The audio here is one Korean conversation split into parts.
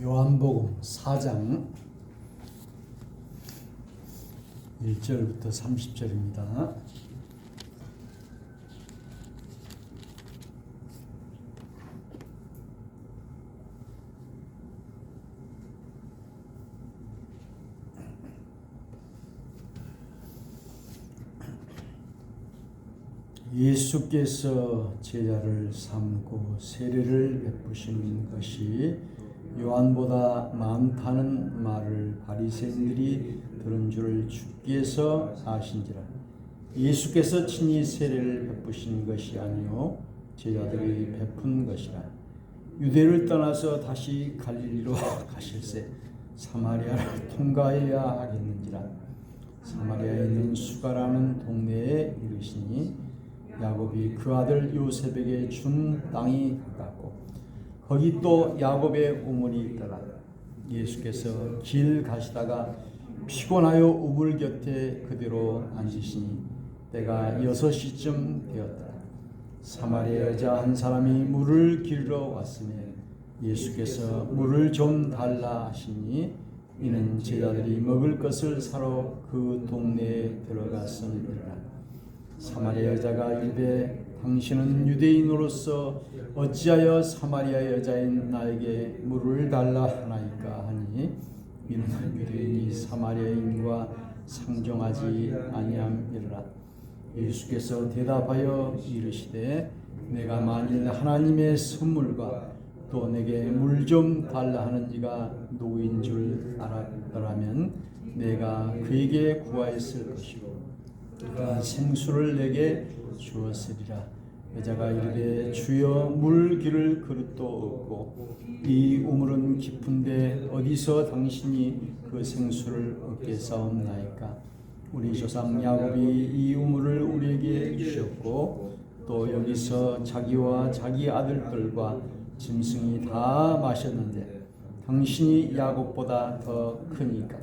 요한복음 4장 1절부터 30절입니다. 예수께서 제자를 삼고 세례를 베푸시는 것이 요한보다 많다는 말을 바리새인들이 들은 줄을 주께서 아신지라. 예수께서 친히 세례를 베푸신 것이 아니요 제자들이 베푼 것이라. 유대를 떠나서 다시 갈릴리로 가실새 사마리아를 통과해야 하겠는지라. 사마리아에 있는 수가라는 동네에 이르시니 야곱이 그 아들 요셉에게 준 땅이 가깝고 거기 또 야곱의 우물이 있더라. 예수께서 길 가시다가 피곤하여 우물 곁에 그대로 앉으시니 때가 6시쯤 되었더라. 사마리아 여자 한 사람이 물을 길러 왔으니 예수께서 물을 좀 달라 하시니 이는 제자들이 먹을 것을 사러 그 동네에 들어갔음이라. 사마리아 여자가 이르되 당신은 유대인으로서 어찌하여 사마리아 여자인 나에게 물을 달라 하나이까 하니 이는 유대인이 사마리아인과 상종하지 아니함이라. 예수께서 대답하여 이르시되 내가 만일 하나님의 선물과 또 내게 물 좀 달라 하는 이가 누구인 줄 알았더라면 내가 그에게 구하였을 것이고 그가 생수를 내게 주었으리라. 여자가 이르되 주여 물 기를 그릇도 없고 이 우물은 깊은데 어디서 당신이 그 생수를 얻게 사옵나이까. 우리 조상 야곱이 이 우물을 우리에게 주셨고 또 여기서 자기와 자기 아들들과 짐승이 다 마셨는데 당신이 야곱보다 더 크니까.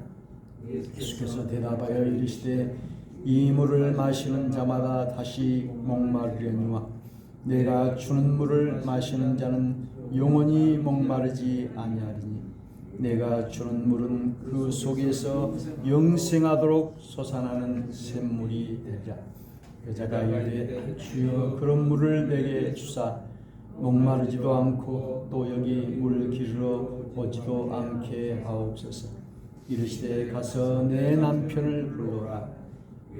예수께서 대답하여 이르시되 이 물을 마시는 자마다 다시 목마르려니와 내가 주는 물을 마시는 자는 영원히 목마르지 아니하리니 내가 주는 물은 그 속에서 영생하도록 솟아나는 샘물이 되리라. 여자가 이르되 주여 그런 물을 내게 주사 목마르지도 않고 또 여기 물 기르러 오지도 않게 하옵소서. 이르시되 가서 내 남편을 불러라.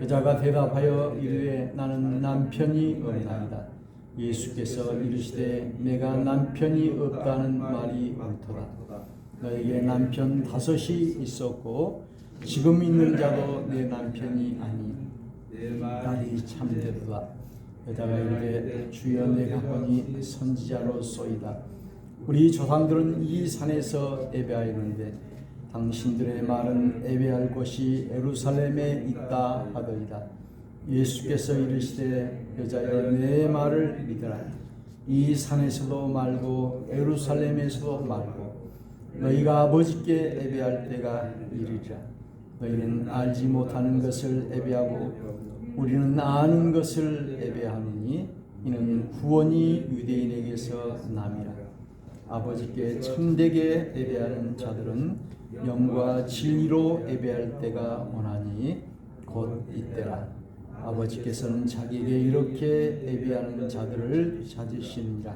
여자가 대답하여 이르되 나는 남편이 없나이다. 예수께서 이르시되 내가 남편이 없다는 말이 옳도다. 너에게 남편 5이 있었고 지금 있는 자도 내 남편이 아니 내 말이 참되도다. 여자가 이르되 주여 내가 보니 선지자로소이다. 우리 조상들은 이 산에서 예배하였는데 당신들의 말은 예배할 곳이 예루살렘에 있다 하더이다. 예수께서 이르시되 여자여 내 말을 믿으라. 이 산에서도 말고 예루살렘에서도 말고 너희가 아버지께 예배할 때가 이르리라. 너희는 알지 못하는 것을 예배하고 우리는 아는 것을 예배하느니 이는 구원이 유대인에게서 남이라. 아버지께 참되게 예배하는 자들은 영과 진리로 예배할 때가 오나니 곧 이때라. 아버지께서는 자기에게 이렇게 예배하는 자들을 찾으시니라.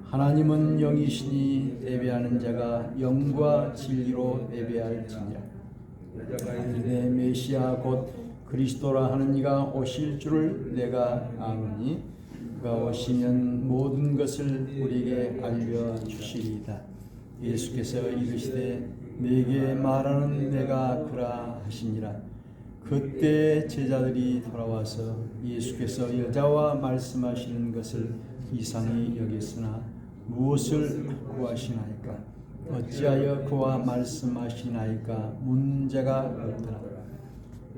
하나님은 영이시니 예배하는 자가 영과 진리로 예배할지니라. 내 메시아 곧 그리스도라 하는 이가 오실 줄을 내가 아노니 그가 오시면 모든 것을 우리에게 알려주시리이다. 예수께서 이르시되 내게 말하는 내가 그라 하시니라. 그때 제자들이 돌아와서 예수께서 여자와 말씀하시는 것을 이상히 여겼으나 무엇을 구하시나이까 어찌하여 그와 말씀하시나이까 묻는 자가 없더라.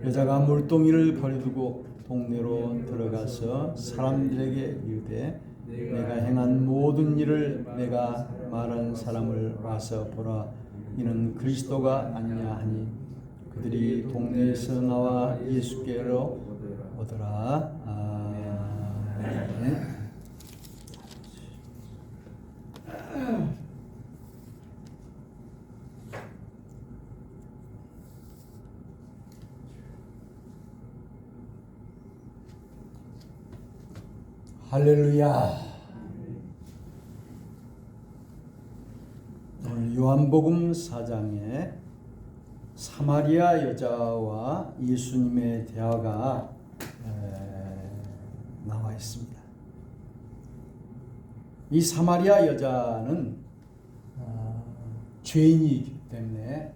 여자가 물동이를 버려두고 동네로 들어가서 사람들에게 이르되 내가 행한 모든 일을 내가 말한 사람을 와서 보라. 이는 그리스도가 아니냐 하니 그들이 동네에서 나와 예수께로 오더라. 아멘. 할렐루야. 오늘 요한복음 4장에 사마리아 여자와 예수님의 대화가 나와 있습니다. 이 사마리아 여자는 죄인이기 때문에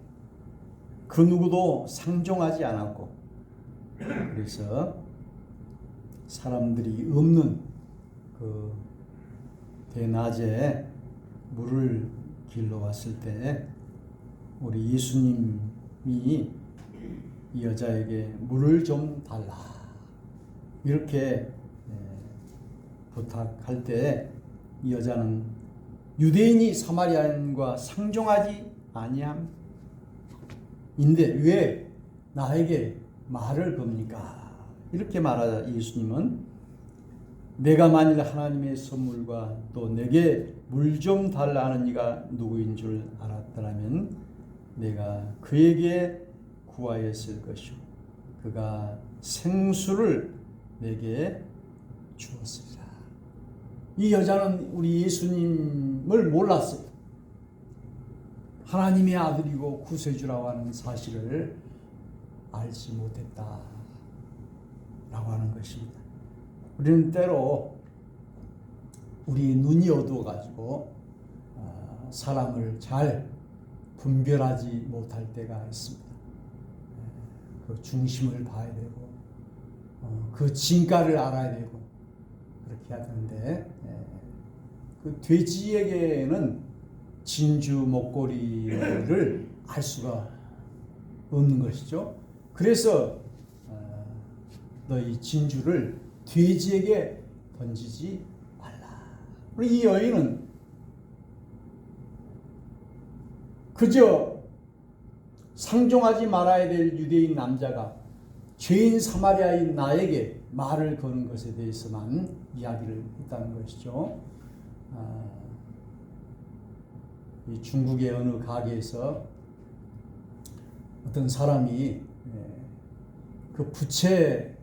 그 누구도 상종하지 않았고, 그래서 사람들이 없는 그 대낮에 물을 길러 왔을 때 우리 예수님이 이 여자에게 물을 좀 달라 이렇게 부탁할 때 이 여자는 유대인이 사마리아인과 상종하지 아니함 인데 왜 나에게 말을 겁니까? 이렇게 말하자 예수님은 내가 만일 하나님의 선물과 또 내게 물 좀 달라는 이가 누구인 줄 알았더라면 내가 그에게 구하였을 것이요 그가 생수를 내게 주었으리라. 이 여자는 우리 예수님을 몰랐어요. 하나님의 아들이고 구세주라고 하는 사실을 알지 못했다 라고 하는 것입니다. 우리는 때로 우리 눈이 어두워가지고 사람을 잘 분별하지 못할 때가 있습니다. 그 중심을 봐야 되고 그 진가를 알아야 되고 그렇게 해야 되는데 그 돼지에게는 진주 목걸이를 알 수가 없는 것이죠. 그래서 너희 진주를 돼지에게 던지지 말라. 우리 이 여인은 그저 상종하지 말아야 될 유대인 남자가 죄인 사마리아인 나에게 말을 거는 것에 대해서만 이야기를 했다는 것이죠. 이 중국의 어느 가게에서 어떤 사람이 그 부채를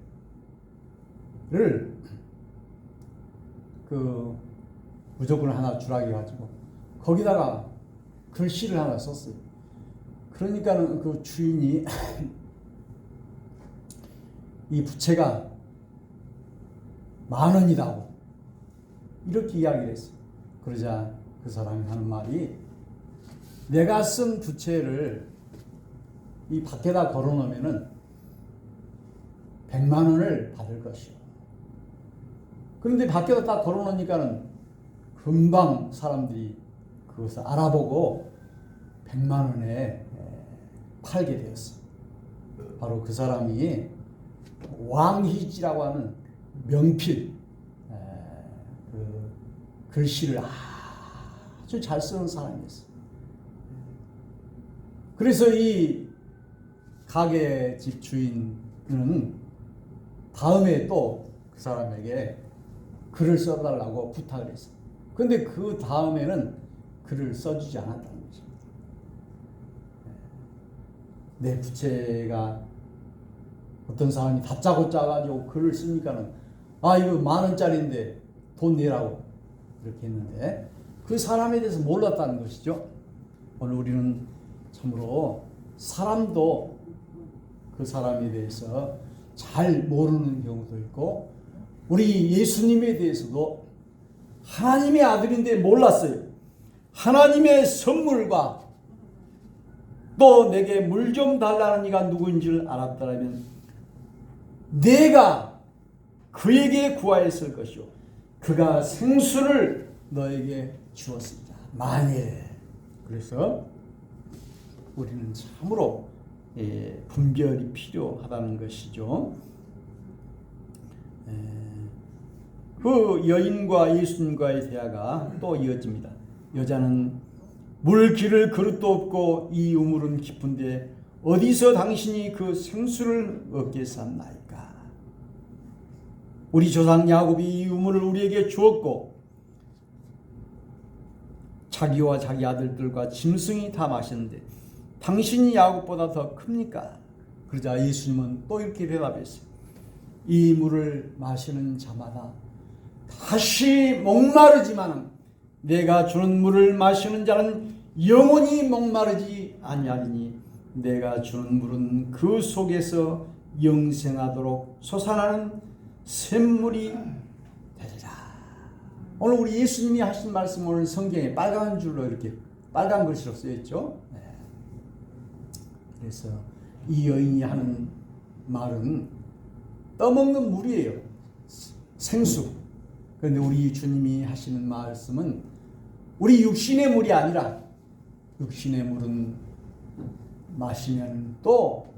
그 무조건 하나 주라 해가지고 거기다가 글씨를 하나 썼어요. 그러니까는 그 주인이 이 부채가 10,000원이라고 이렇게 이야기를 했어요. 그러자 그 사람이 하는 말이 내가 쓴 부채를 이 밖에다 걸어놓으면은 10,000,000원을 받을 것이요. 그런데 밖에다 딱 걸어놓으니까는 금방 사람들이 그것을 알아보고 10,000,000원에 팔게 되었어요. 바로 그 사람이 왕희지라고 하는 명필 그 글씨를 아주 잘 쓰는 사람이었어요. 그래서 이 가게 집 주인은 다음에 또 그 사람에게 글을 써달라고 부탁을 했어요. 그런데 그 다음에는 글을 써주지 않았다는 거죠. 내 부채가 어떤 사람이 다짜고짜 가지고 글을 쓰니까는 이거 10,000원짜리인데 돈 내라고 이렇게 했는데 그 사람에 대해서 몰랐다는 것이죠. 오늘 우리는 참으로 사람도 그 사람에 대해서 잘 모르는 경우도 있고 우리 예수님에 대해서도 하나님의 아들인데 몰랐어요. 하나님의 선물과 또 내게 물 좀 달라는 이가 누구인 줄 알았더라면 내가 그에게 구하였을 것이요 그가 생수를 너에게 주었습니다. 만일 그래서 우리는 참으로 분별이 필요하다는 것이죠. 그 여인과 예수님과의 대화가 또 이어집니다. 여자는 물 기를 그릇도 없고 이 우물은 깊은데 어디서 당신이 그 생수를 얻게 샀나이까? 우리 조상 야곱이 이 우물을 우리에게 주었고 자기와 자기 아들들과 짐승이 다 마셨는데 당신이 야곱보다 더 큽니까? 그러자 예수님은 또 이렇게 대답했어요. 이 물을 마시는 자마다 다시 목마르지만 내가 주는 물을 마시는 자는 영원히 목마르지 아니하리니 내가 주는 물은 그 속에서 영생하도록 솟아나는 샘물이 되리라. 오늘 우리 예수님이 하신 말씀 오늘 성경에 빨간 줄로 이렇게 빨간 글씨로 쓰여있죠. 네. 그래서 이 여인이 하는 말은 떠먹는 물이에요. 생수. 그런데 우리 주님이 하시는 말씀은 우리 육신의 물이 아니라 육신의 물은 마시면 또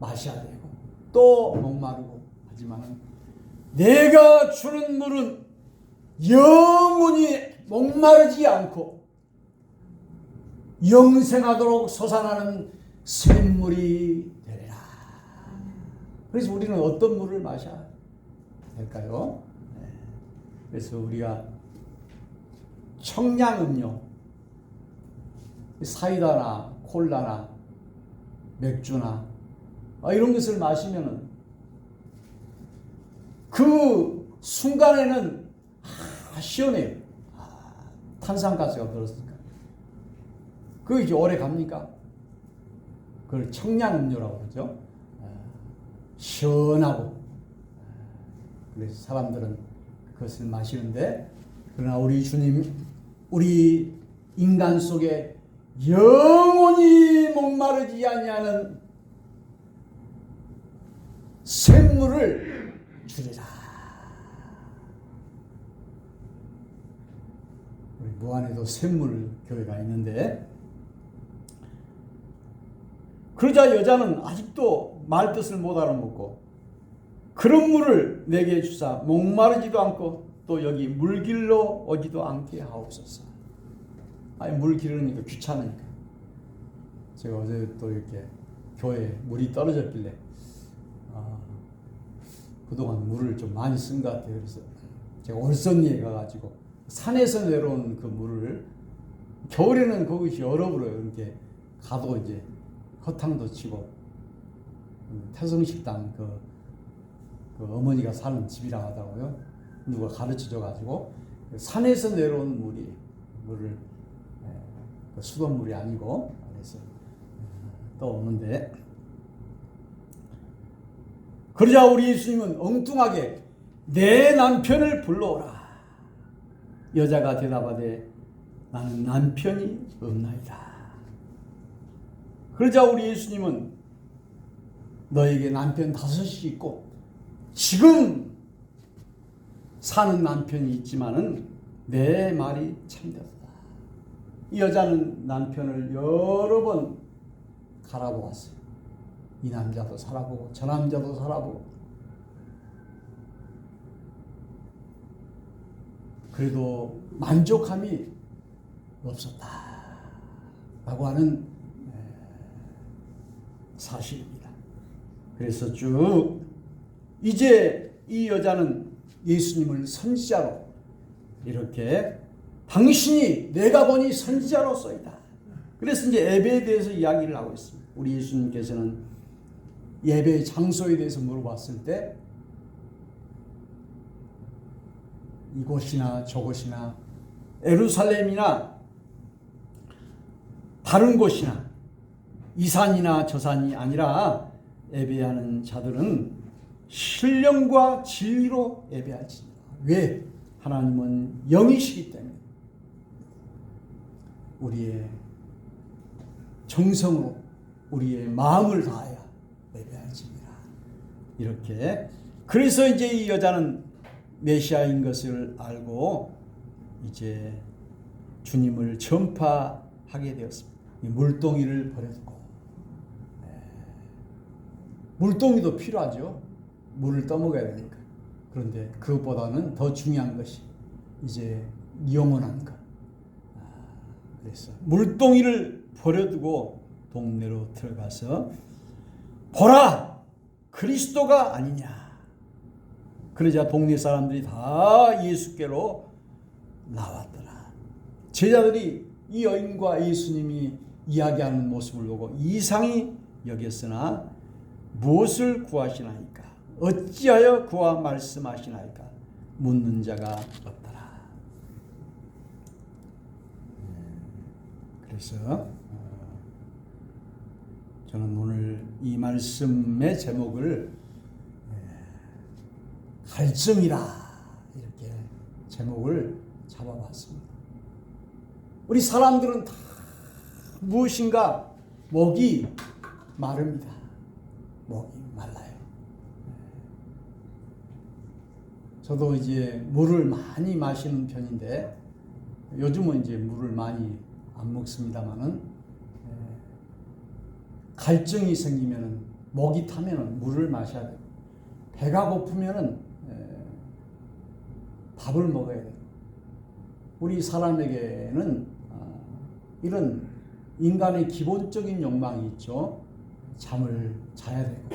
마셔야 되고 또 목마르고 하지만 내가 주는 물은 영원히 목마르지 않고 영생하도록 솟아나는 샘물이 되리라. 그래서 우리는 어떤 물을 마셔야 될까요? 그래서 우리가 청량음료, 사이다나 콜라나 맥주나 이런 것을 마시면은 그 순간에는 시원해요. 탄산가스가 들었으니까. 그게 이제 오래 갑니까? 그걸 청량음료라고 그러죠. 시원하고. 그래서 사람들은 그것을 마시는데, 그러나 우리 주님, 우리 인간 속에 영원히 목마르지 아니하는 샘물을 주리라. 우리 무안에도 샘물 교회가 있는데, 그러자 여자는 아직도 말뜻을 못 알아먹고 그런 물을 내게 주사 목마르지도 않고 또 여기 물길로 오지도 않게 하옵소서. 아니 물 기르니까 귀찮으니까. 제가 어제 또 이렇게 교회에 물이 떨어졌길래 그동안 물을 좀 많이 쓴 것 같아요. 그래서 제가 월선리에 가가지고 산에서 내려온 그 물을, 겨울에는 그것이 얼어버려요. 이렇게 가도 이제 허탕도 치고, 태성식당 그 어머니가 사는 집이라 하더라고요. 누가 가르쳐줘가지고 산에서 내려온 물을 수돗물이 아니고, 그래서 또 오는데, 그러자 우리 예수님은 엉뚱하게 내 남편을 불러오라. 여자가 대답하되 나는 남편이 없나이다. 그러자 우리 예수님은 너에게 남편 5이 있고 지금 사는 남편이 있지만은 내 말이 참되다. 이 여자는 남편을 여러 번 갈아보았어요. 이 남자도 살아보고 저 남자도 살아보고, 그래도 만족함이 없었다 라고 하는 사실입니다. 그래서 쭉 이제 이 여자는 예수님을 선지자로 이렇게, 당신이 내가 보니 선지자로서이다. 그래서 이제 예배에 대해서 이야기를 하고 있습니다. 우리 예수님께서는 예배의 장소에 대해서 물어봤을 때 이곳이나 저곳이나 예루살렘이나 다른 곳이나 이 산이나 저 산이 아니라 예배하는 자들은 신령과 진리로 예배할지니라. 왜? 하나님은 영이시기 때문에 우리의 정성으로 우리의 마음을 다하여 예배할지니라. 이렇게, 그래서 이제 이 여자는 메시아인 것을 알고 이제 주님을 전파하게 되었습니다. 물동이를 버려두고, 물동이도 필요하죠. 물을 떠먹어야 되니까. 그런데 그것보다는 더 중요한 것이 이제 영원한 것. 그래서 물동이를 버려두고 동네로 들어가서 보라, 그리스도가 아니냐. 그러자 동네 사람들이 다 예수께로 나왔더라. 제자들이 이 여인과 예수님이 이야기하는 모습을 보고 이상히 여겼으나 무엇을 구하시나이까? 어찌하여 그와 말씀하시나이까? 묻는 자가 없더라. 그래서 저는 오늘 이 말씀의 제목을 갈증이라 이렇게 제목을 잡아봤습니다. 우리 사람들은 다 무엇인가 목이 마릅니다. 목이 말라요. 저도 이제 물을 많이 마시는 편인데 요즘은 이제 물을 많이 안 먹습니다만은 갈증이 생기면은 목이 타면은 물을 마셔야 돼요. 배가 고프면은 밥을 먹어야 돼요. 우리 사람에게는 이런 인간의 기본적인 욕망이 있죠. 잠을 자야 되고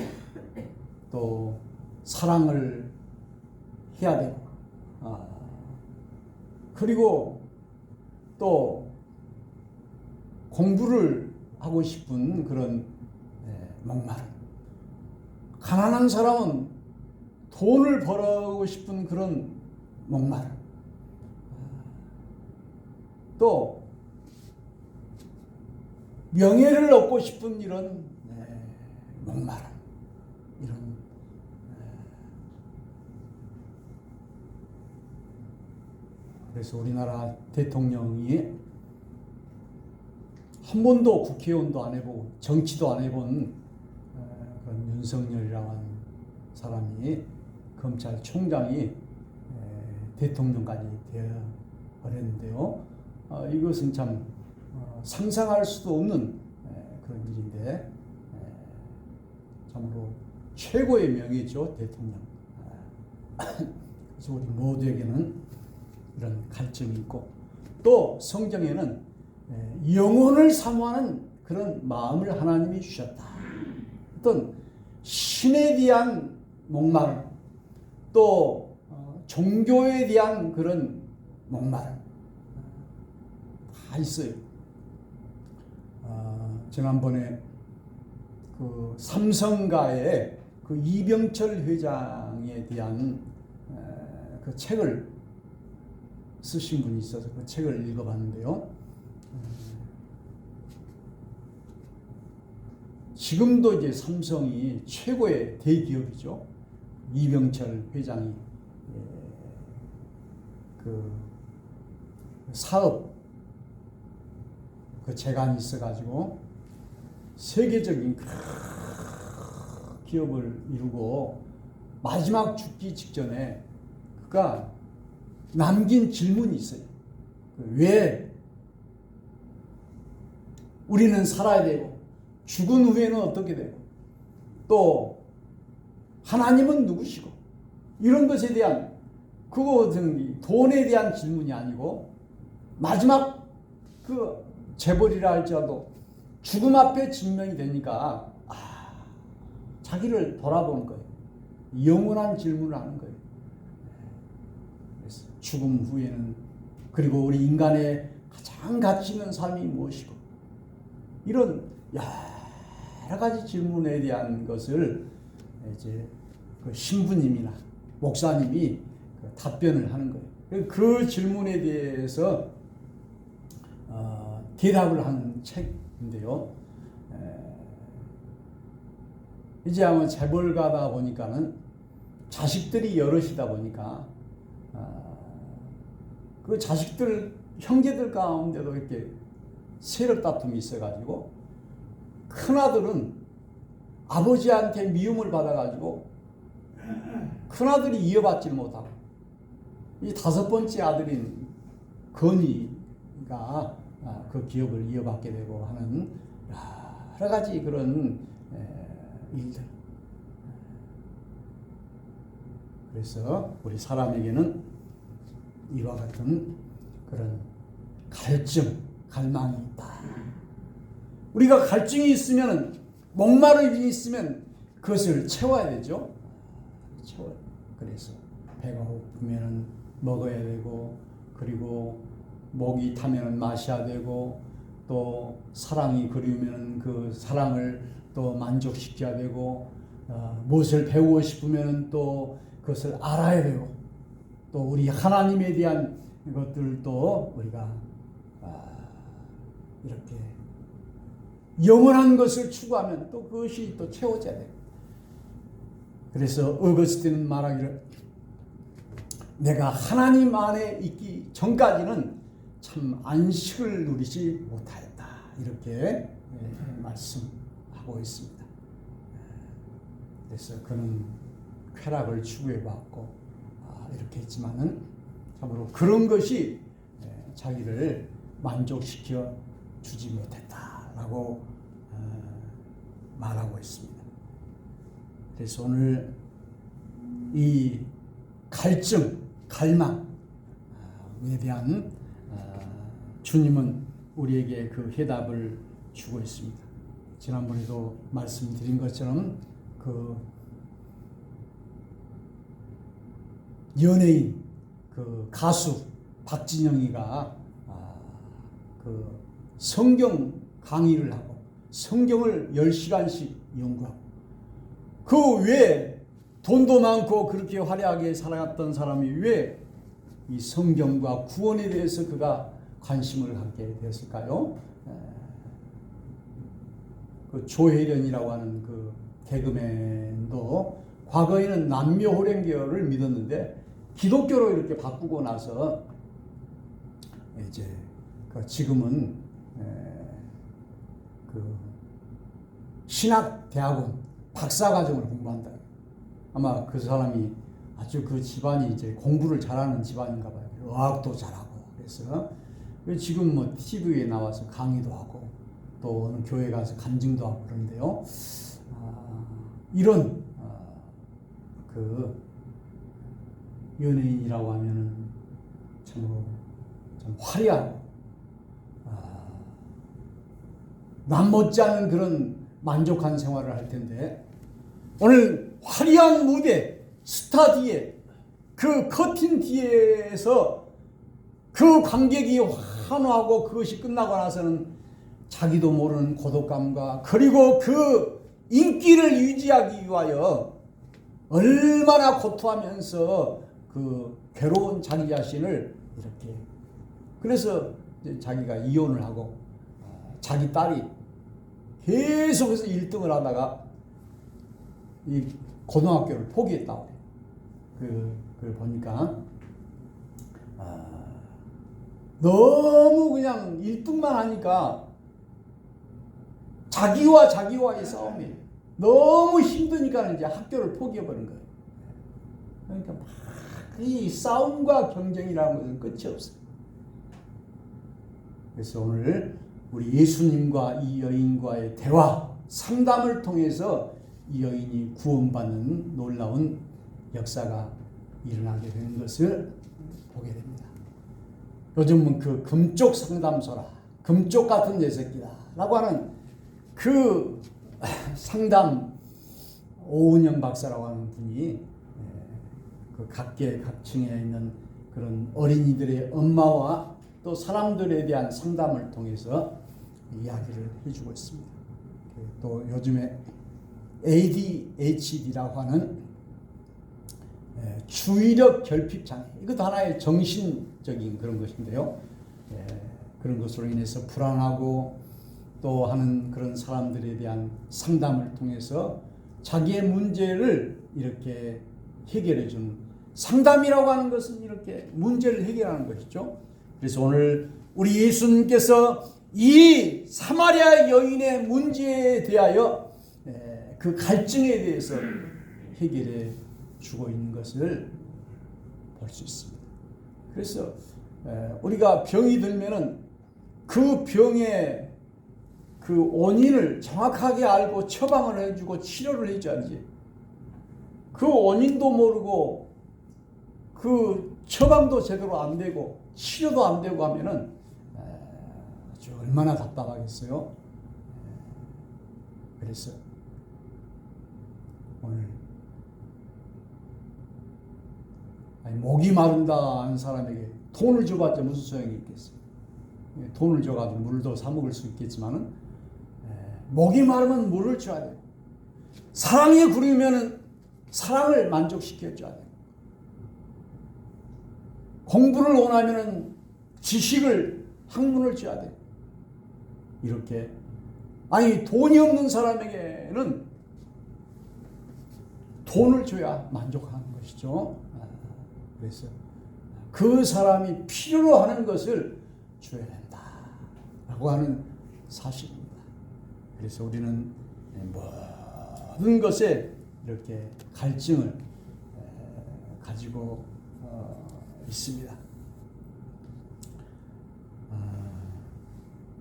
또 사랑을 해야 되고 그리고 또 공부를 하고 싶은 그런 목마름. 가난한 사람은 돈을 벌고 싶은 그런 목마름. 또 명예를 얻고 싶은 이런 목마름. 이런 그래서 우리나라 대통령이 한 번도 국회의원도 안 해보고 정치도 안 해본 그런 윤석열이라는 사람이 검찰총장이 대통령까지 되어버렸는데요. 이것은 참 상상할 수도 없는 그런 일인데 참으로 최고의 명예죠, 대통령. 그래서 우리 모두에게는 이런 갈증이 있고 또 성경에는 영혼을 사모하는 그런 마음을 하나님이 주셨다. 어떤 신에 대한 목마름, 또 종교에 대한 그런 목마름 다 있어요. 지난번에 그 삼성가의 그 이병철 회장에 대한 그 책을 쓰신 분이 있어서 그 책을 읽어봤는데요. 지금도 이제 삼성이 최고의 대기업이죠. 이병철 회장이 그 사업 그 재간이 있어가지고 세계적인 기업을 이루고 마지막 죽기 직전에 그가 남긴 질문이 있어요. 왜 우리는 살아야 되고 죽은 후에는 어떻게 되고 또 하나님은 누구시고 이런 것에 대한 그것은 돈에 대한 질문이 아니고 마지막 그 재벌이라 할지라도 죽음 앞에 직면이 되니까 자기를 돌아보는 거예요. 영원한 질문을 하는 거예요. 그래서 죽음 후에는 그리고 우리 인간의 가장 가치 있는 삶이 무엇이고 이런 여러 가지 질문에 대한 것을 이제 그 신부님이나 목사님이 답변을 하는 거예요. 그 질문에 대해서 대답을 하는 책인데요. 이제 아마 재벌가다 보니까는 자식들이 여럿이다 보니까 그 자식들 형제들 가운데도 이렇게 세력 다툼이 있어가지고 큰아들은 아버지한테 미움을 받아가지고 큰아들이 이어받지를 못하고 이 다섯 번째 아들인 건이가 그 기업을 이어받게 되고 하는 여러 가지 그런 일들. 그래서 우리 사람에게는 이와 같은 그런 갈증, 갈망이 있다. 우리가 갈증이 있으면 목마름이 있으면 그것을 채워야 되죠. 채워야. 그래서 배가 고프면 먹어야 되고 그리고 목이 타면 마셔야 되고 또 사랑이 그리우면 그 사랑을 또 만족시켜야 되고 무엇을 배우고 싶으면 또 그것을 알아야 되고 또 우리 하나님에 대한 것들도 우리가 이렇게 영원한 것을 추구하면 또 그것이 또 채워져야 돼요. 그래서 어거스틴은 말하기를 내가 하나님 안에 있기 전까지는 참 안식을 누리지 못하였다. 이렇게 말씀하고 있습니다. 그래서 그는 쾌락을 추구해봤고 이렇게 했지만은 참으로 그런 것이 자기를 만족시켜 주지 못했다라고 말하고 있습니다. 그래서 오늘 이 갈증, 갈망에 대한 주님은 우리에게 그 해답을 주고 있습니다. 지난번에도 말씀드린 것처럼 그 연예인, 그 가수 박진영이가 그 성경 강의를 하고 성경을 10시간씩 연구하고 그 외에 돈도 많고 그렇게 화려하게 살아갔던 사람이 왜 이 성경과 구원에 대해서 그가 관심을 갖게 되었을까요? 그 조혜련이라고 하는 그 개그맨도 과거에는 남녀호랭교를 믿었는데 기독교로 이렇게 바꾸고 나서 이제 지금은 그 신학대학원 박사과정을 공부한다. 아마 그 사람이 아주 그 집안이 이제 공부를 잘하는 집안인가 봐요. 의학도 잘하고. 그래서 지금 뭐 TV에 나와서 강의도 하고 또 어느 교회 가서 간증도 하고 그러는데요. 이런 그 연예인이라고 하면은 참으로 좀 화려하고 남 못지않은 그런 만족한 생활을 할 텐데 오늘 화려한 무대 스타 뒤에 그 커튼 뒤에서 그 관객이 환호하고 그것이 끝나고 나서는 자기도 모르는 고독감과 그리고 그 인기를 유지하기 위하여 얼마나 고통하면서 그 괴로운 자기 자신을 이렇게 그래서 자기가 이혼을 하고 자기 딸이 계속해서 1등을 하다가 이 고등학교를 포기했다고 그걸 보니까 너무 그냥 1등만 하니까 자기와의 싸움이 너무 힘드니까 이제 학교를 포기해버린 거예요. 그러니까 막 이 싸움과 경쟁이라는 것은 끝이 없어요. 그래서 오늘 우리 예수님과 이 여인과의 대화, 상담을 통해서 이 여인이 구원받는 놀라운 역사가 일어나게 되는 것을 보게 됩니다. 요즘은 그 금쪽 상담소라, 금쪽 같은 녀석이다 라고 하는 그 상담 오은영 박사라고 하는 분이 그 각계 각층에 있는 그런 어린이들의 엄마와 또 사람들에 대한 상담을 통해서 이야기를 해주고 있습니다. 또 요즘에 ADHD라고 하는 주의력 결핍 장애, 이것도 하나의 정신적인 그런 것인데요. 그런 것으로 인해서 불안하고 또 하는 그런 사람들에 대한 상담을 통해서 자기의 문제를 이렇게 해결해 주는 상담이라고 하는 것은 이렇게 문제를 해결하는 것이죠. 그래서 오늘 우리 예수님께서 이 사마리아 여인의 문제에 대하여 그 갈증에 대해서 해결해 주고 있는 것을 볼 수 있습니다. 그래서 우리가 병이 들면은 그 병의 그 원인을 정확하게 알고 처방을 해주고 치료를 해줘야지. 그 원인도 모르고 그 처방도 제대로 안 되고 치료도 안 되고 하면은 아주 얼마나 답답하겠어요. 그래서 오늘 목이 마른다 하는 사람에게 돈을 줘봤자 무슨 소용이 있겠어요. 돈을 줘가지고 물도 사 먹을 수 있겠지만은 목이 마르면 물을 줘야 돼요. 사랑에 구르면은 사랑을 만족시켜줘야 돼요. 공부를 원하면은 지식을 학문을 줘야 돼. 이렇게 아니 돈이 없는 사람에게는 돈을 줘야 만족하는 것이죠. 그래서 그 사람이 필요로 하는 것을 줘야 된다라고 하는 사실입니다. 그래서 우리는 모든 것에 이렇게 갈증을 가지고 있습니다.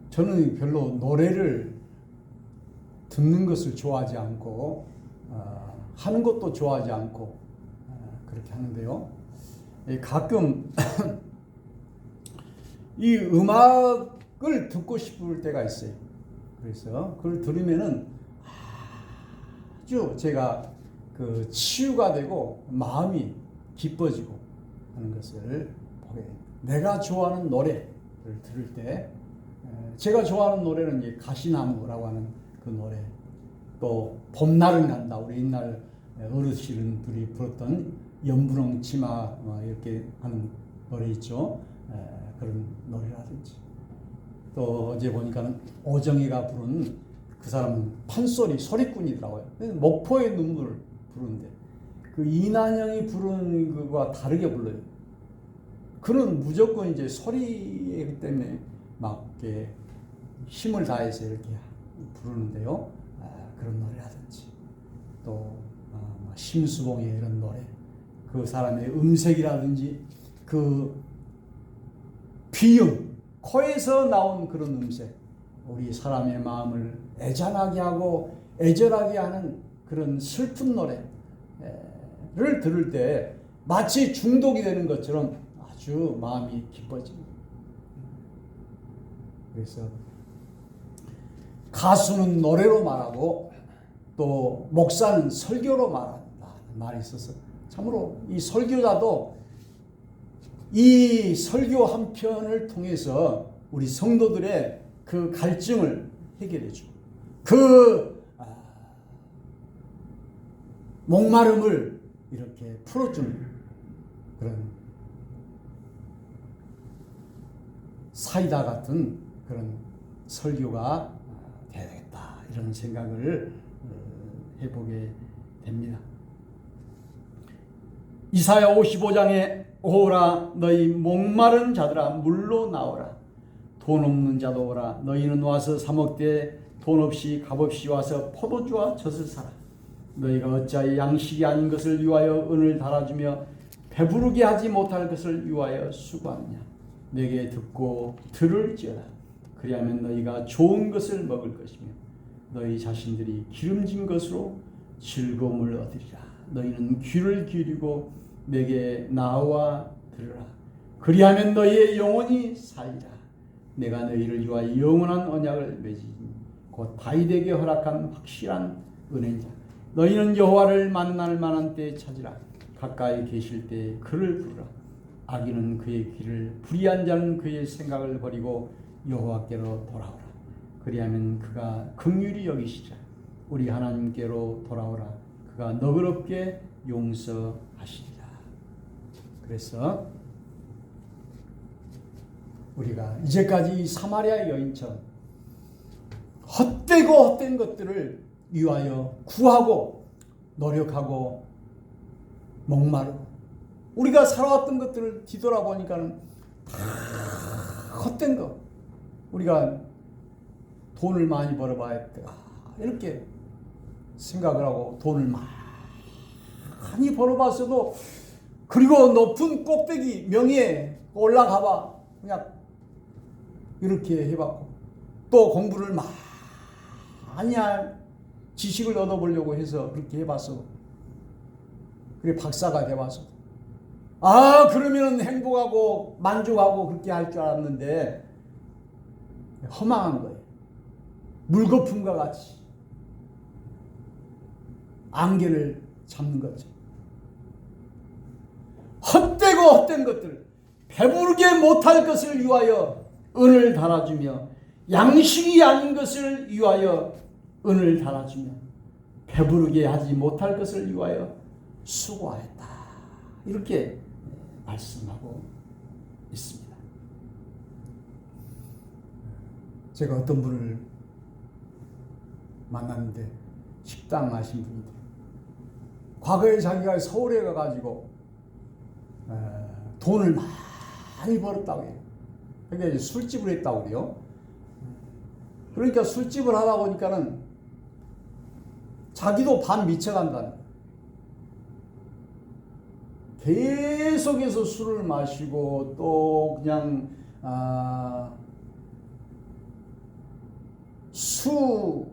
저는 별로 노래를 듣는 것을 좋아하지 않고 하는 것도 좋아하지 않고 그렇게 하는데요. 가끔 이 음악을 듣고 싶을 때가 있어요. 그래서 그걸 들으면은 아주 제가 그 치유가 되고 마음이 기뻐지고 하는 것을 보게 됩니다. 내가 좋아하는 노래를 들을 때 제가 좋아하는 노래는 이제 가시나무라고 하는 그 노래, 또 봄날은 간다. 우리 옛날 어르신들이 불렀던 연분홍 치마 이렇게 하는 노래 있죠. 그런 노래라든지 또 어제 보니까는 오정이가 부른 그 사람은 판소리 소리꾼이더라고요. 목포의 눈물을 부르는데 그 이난영이 부르는 그거와 다르게 불러요. 그는 무조건 이제 소리이기 때문에 막 이렇게 힘을 다해서 이렇게 부르는데요. 그런 노래라든지 또 심수봉의 이런 노래, 그 사람의 음색이라든지 그 비음, 코에서 나온 그런 음색, 우리 사람의 마음을 애잔하게 하고 애절하게 하는 그런 슬픈 노래를 들을 때 마치 중독이 되는 것처럼 아주 마음이 기뻐집니다. 그래서 가수는 노래로 말하고 또 목사는 설교로 말한다 말이 있어서 참으로 이 설교자도 이 설교 한 편을 통해서 우리 성도들의 그 갈증을 해결해 주고 그 목마름을 이렇게 풀어주는 그런 사이다 같은 그런 설교가 돼야 되겠다 이런 생각을 해보게 됩니다. 이사야 55장에 오라 너희 목마른 자들아 물로 나오라 돈 없는 자도 오라 너희는 와서 사 먹되 돈 없이 값없이 와서 포도주와 젖을 사라 너희가 어찌하여 양식이 아닌 것을 위하여 은을 달아주며 배부르게 하지 못할 것을 위하여 수고하느냐 내게 듣고 들을지어다 그리하면 너희가 좋은 것을 먹을 것이며 너희 자신들이 기름진 것으로 즐거움을 얻으리라 너희는 귀를 기울이고 내게 나와 들으라 그리하면 너희의 영혼이 살리라 내가 너희를 위하여 영원한 언약을 맺으니 곧 다윗에게 허락한 확실한 은혜자 너희는 여호와를 만날 만한 때에 찾으라 가까이 계실 때에 그를 부르라 악인은 그의 길을 불의한 자는 그의 생각을 버리고 여호와께로 돌아오라 그리하면 그가 긍휼히 여기시자 우리 하나님께로 돌아오라 그가 너그럽게 용서하시리라. 그래서 우리가 이제까지 사마리아 여인처럼 헛되고 헛된 것들을 위하여 구하고 노력하고 목마르고 우리가 살아왔던 것들을 뒤돌아보니까는 다 헛된 거 우리가 돈을 많이 벌어봐야겠다 이렇게 생각을 하고 돈을 많이 벌어봤어도 그리고 높은 꼭대기 명예에 올라가봐 그냥 이렇게 해봤고 또 공부를 많이 지식을 얻어보려고 해서 그렇게 해봤어 그래 박사가 돼봤어 그러면 행복하고 만족하고 그렇게 할 줄 알았는데 허망한 거예요. 물거품과 같이 안개를 잡는 거죠. 헛되고 헛된 것들 배부르게 못할 것을 위하여 은을 달아주며 양식이 아닌 것을 위하여 은을 달아주며 배부르게 하지 못할 것을 위하여 수고하였다. 이렇게 말씀하고 있습니다. 제가 어떤 분을 만났는데 식당 하신 분인데 과거에 자기가 서울에 가가지고 돈을 많이 벌었다고 해요. 그러니까 술집을 했다고 그래요. 그러니까 술집을 하다 보니까는 자기도 반 미쳐간다는 거예요. 계속해서 술을 마시고 또 그냥 수백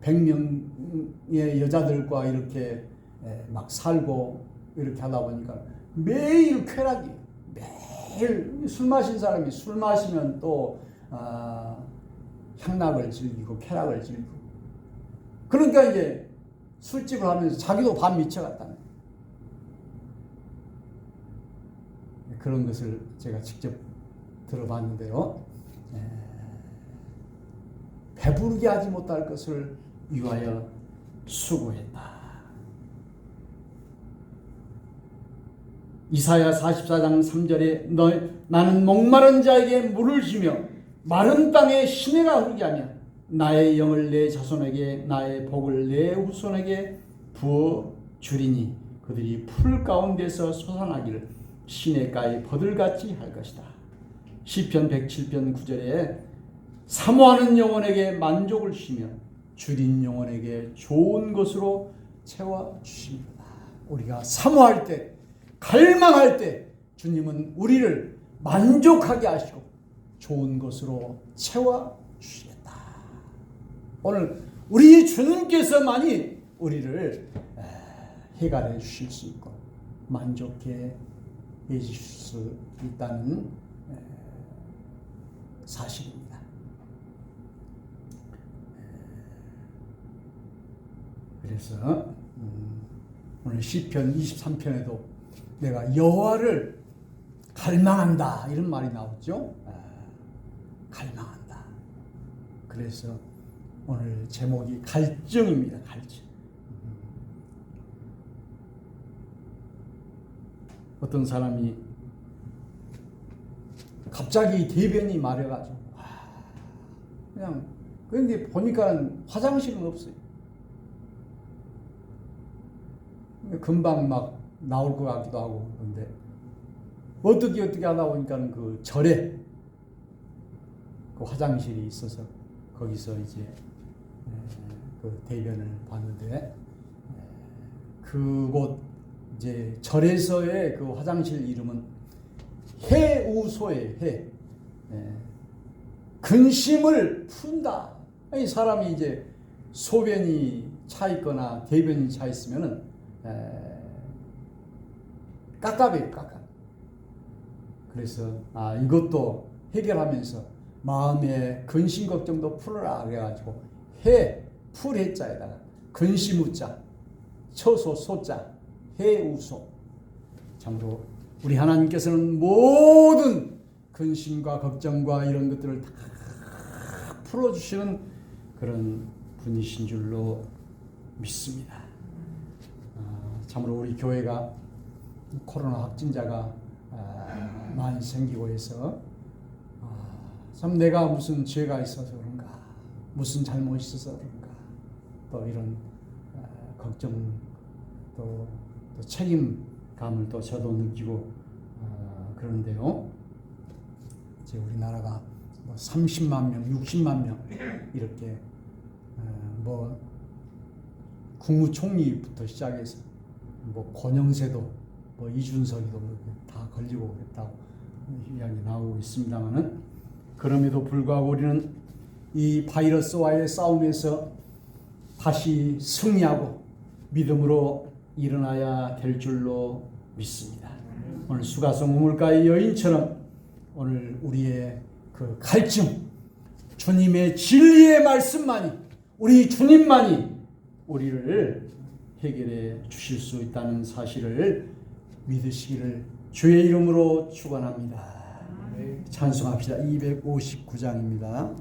명의 여자들과 이렇게 막 살고 이렇게 하다 보니까 매일 쾌락이에요. 매일 술 마신 사람이 술 마시면 또 향락을 즐기고 쾌락을 즐기고 그러니까 이제 술집을 하면서 자기도 반 미쳐갔다는 거예요. 그런 것을 제가 직접 들어봤는데요. 배부르게 하지 못할 것을 위하여 수고했다. 이사야 44장 3절에 나는 목마른 자에게 물을 주며 마른 땅에 시내가 흐르게 하며 나의 영을 내 자손에게 나의 복을 내 후손에게 부어 주리니 그들이 풀 가운데서 솟아나기를 시냇가의 버들같이 할 것이다. 시편 107편 9절에 사모하는 영혼에게 만족을 주시며 줄인 영혼에게 좋은 것으로 채워주십니다. 우리가 사모할 때 갈망할 때 주님은 우리를 만족하게 하시고 좋은 것으로 채워주시겠다. 오늘 우리 주님께서만이 우리를 해결해 주실 수 있고 만족해 해주실 수 있다는 사실입니다. 그래서 오늘 시편 23편에도 내가 여호와를 갈망한다 이런 말이 나오죠. 갈망한다. 그래서 오늘 제목이 갈증입니다. 갈증. 어떤 사람이 갑자기 대변이 마려가지고 그냥 그런데 보니까는 화장실은 없어요. 금방 막 나올 것 같기도 하고 그런데 어떻게 하다 보니까는 그 절에 그 화장실이 있어서 거기서 이제 그 대변을 봤는데 그곳 이제 절에서의 그 화장실 이름은 해우소예요. 근심을 푼다. 이 사람이 이제 소변이 차 있거나 대변이 차 있으면은 깝깝해요. 깝깝. 그래서 이것도 해결하면서 마음의 근심 걱정도 풀어라 그래가지고 풀 해자에다가 근심 우자 처소 소자 해우소. 참으로 우리 하나님께서는 모든 근심과 걱정과 이런 것들을 다 풀어주시는 그런 분이신 줄로 믿습니다. 참으로 우리 교회가 코로나 확진자가 많이 생기고 해서 참 내가 무슨 죄가 있어서 그런가 무슨 잘못이 있어서 그런가 또 이런 걱정 또 책임감을 또 저도 느끼고 그런데요. 이제 우리나라가 뭐 30만 명, 60만 명 이렇게 뭐 국무총리부터 시작해서 뭐 권영세도 뭐 이준석이도 다 걸리고 그랬다고 이야기 나오고 있습니다만은 그럼에도 불구하고 우리는 이 바이러스와의 싸움에서 다시 승리하고 믿음으로 일어나야 될 줄로 믿습니다. 오늘 수가성 우물가의 여인처럼 오늘 우리의 그 갈증, 주님의 진리의 말씀만이 우리 주님만이 우리를 해결해 주실 수 있다는 사실을 믿으시기를 주의 이름으로 축원합니다. 찬송합시다. 259장입니다.